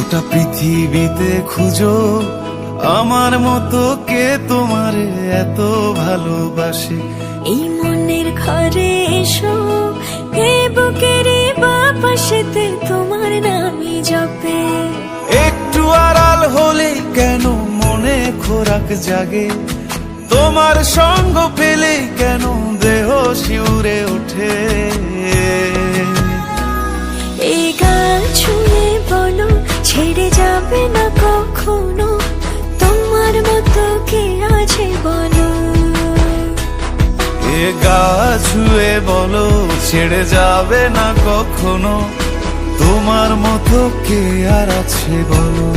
গোটা পৃথিবীতে খুঁজো আমার মতো কে তোমারে এত ভালোবাসে। এই মনের ঘরে এসো, এ বুকের বাপাশেতে তোমার নামই জপে। একটু আড়াল হলে কেন মনে খোরাক জাগে, তোমার সঙ্গ পেলে কেন দেহ শিউরে ওঠে। এই গান ছুঁয়ে বলো ছেড়ে যাবে না কখনো, তোমার মতো কে আছে বলো। এ গা ছুঁয়ে বলো ছেড়ে যাবে না কখনো, তোমার মতো কে আর আছে বলো।